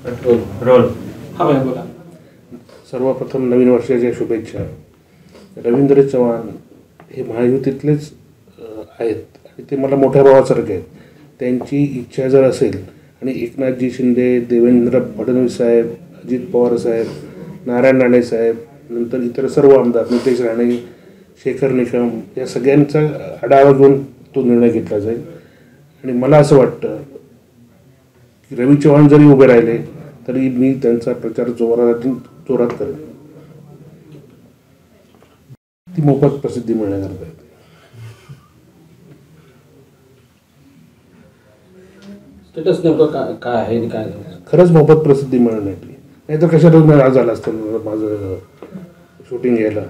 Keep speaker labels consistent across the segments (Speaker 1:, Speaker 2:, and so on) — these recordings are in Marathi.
Speaker 1: रोल
Speaker 2: हा भैया बोला.
Speaker 3: सर्वप्रथम नवीन वर्षाच्या शुभेच्छा. रवींद्र चव्हाण हे महायुतीतलेच आहेत आणि ते मला मोठ्या भावासारखे आहेत. त्यांची इच्छा जर असेल आणि एकनाथजी शिंदे, देवेंद्र फडणवीस साहेब, अजित पवार साहेब, नारायण राणे साहेब, नंतर इतर सर्व आमदार, नितेश राणे, शेखर निकम या सगळ्यांचा आढावा घेऊन तो निर्णय घेतला जाईल. आणि मला असं वाटतं की रवी चव्हाण जरी उभे राहिले तरी मी त्यांचा प्रचार जोरात करेन. ती मोफत प्रसिद्धी मिळण्याकरता आहे.
Speaker 1: स्टेटस नेमकं काय आहे आणि काय
Speaker 3: खरंच मोफत प्रसिद्धी मिळण्यासाठी, नाही तर कशातच मी आज आला असतं माझं शूटिंग घ्यायला.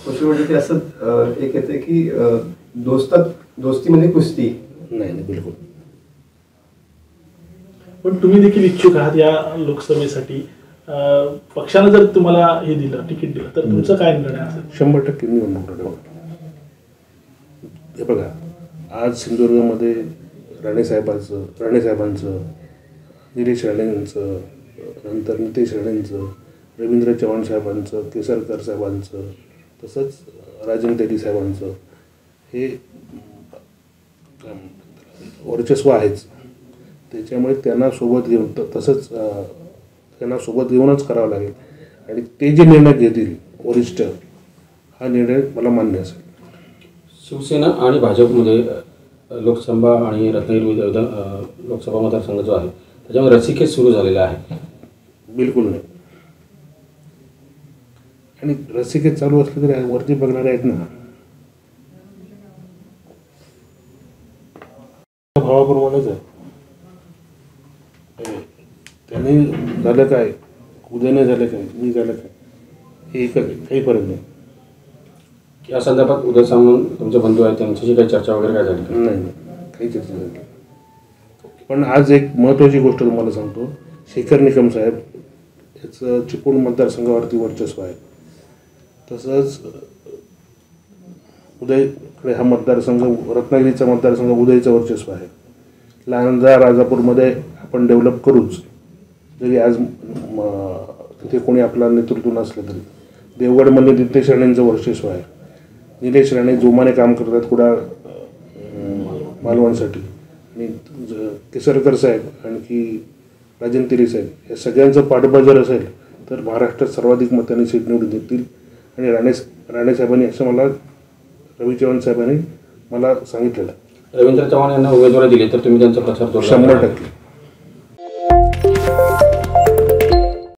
Speaker 4: गोष्ट म्हणजे ते असं एक येते की दोस्ती म्हणजे कुस्ती
Speaker 3: नाही बिलकुल.
Speaker 2: पण तुम्ही देखील इच्छुक आहात या लोकसभेसाठी. पक्षानं जर तुम्हाला हे दिलं, तिकीट दिलं, तर तुमचं काय निर्णय असेल?
Speaker 3: 100% निवडणूक लढवणार. हे बघा, आज सिंधुदुर्गमध्ये राणे साहेबांचं, निलेश राणेंचं, नंतर नितेश राणेंचं, रवींद्र चव्हाण साहेबांचं, केसरकर साहेबांचं, तसंच राजन तेली साहेबांचं हे वर्चस्व आहेच. त्याच्यामुळे त्यांना सोबत घेऊन तसंच त्यांना सोबत घेऊनच करावं लागेल. आणि ते जे निर्णय घेतील वरिष्ठ, हा निर्णय मला मान्य असेल.
Speaker 1: शिवसेना आणि भाजपमध्ये लोकसभा आणि रत्नागिरी लोकसभा मतदारसंघ जो आहे त्याच्यामध्ये रस्सीखेच सुरू झालेला आहे.
Speaker 3: बिलकुल नाही. आणि रस्सीखेच चालू असले तरी वरती बघणारे आहेत ना, भावाप्रमाणेच आहे. त्याने झालं काय, उदयने झालं काय, मी झालं काय, हे एकच आहे, काही फरक नाही.
Speaker 1: या संदर्भात उदय सामंत तुमचे बंधू आहेत, त्यांच्याशी काही चर्चा वगैरे काय झाली?
Speaker 3: नाही, काही चर्चा झाली. पण आज एक महत्त्वाची गोष्ट तुम्हाला सांगतो. शेखर निकम साहेब याचं चिपळूण मतदारसंघावरती वर्चस्व आहे. तसंच उदयकडे हा मतदारसंघ, रत्नागिरीचा मतदारसंघ उदयचं वर्चस्व आहे. लांजा राजापूरमध्ये आपण डेव्हलप करूच, जरी आज तिथे कोणी आपला नेतृत्व नसलं तरी. देवगडमध्ये नितेश राणेंचं वर्चस्व आहे. निलेश राणे जोमाने काम करतात कुडाळ मालवणसाठी. आणि केसरकर साहेब, आणखी राजन तेली साहेब, या सगळ्यांचं पाठबळ जर असेल तर महाराष्ट्रात सर्वाधिक मतांनी सीट निवडून देतील. आणि राणे साहेबांनी असं मला, रवी चव्हाण साहेबांनी मला सांगितलेलं.
Speaker 1: रवींद्र चव्हाण यांना उमेदवारी दिली तर तुम्ही त्यांचा प्रचार
Speaker 3: 100%.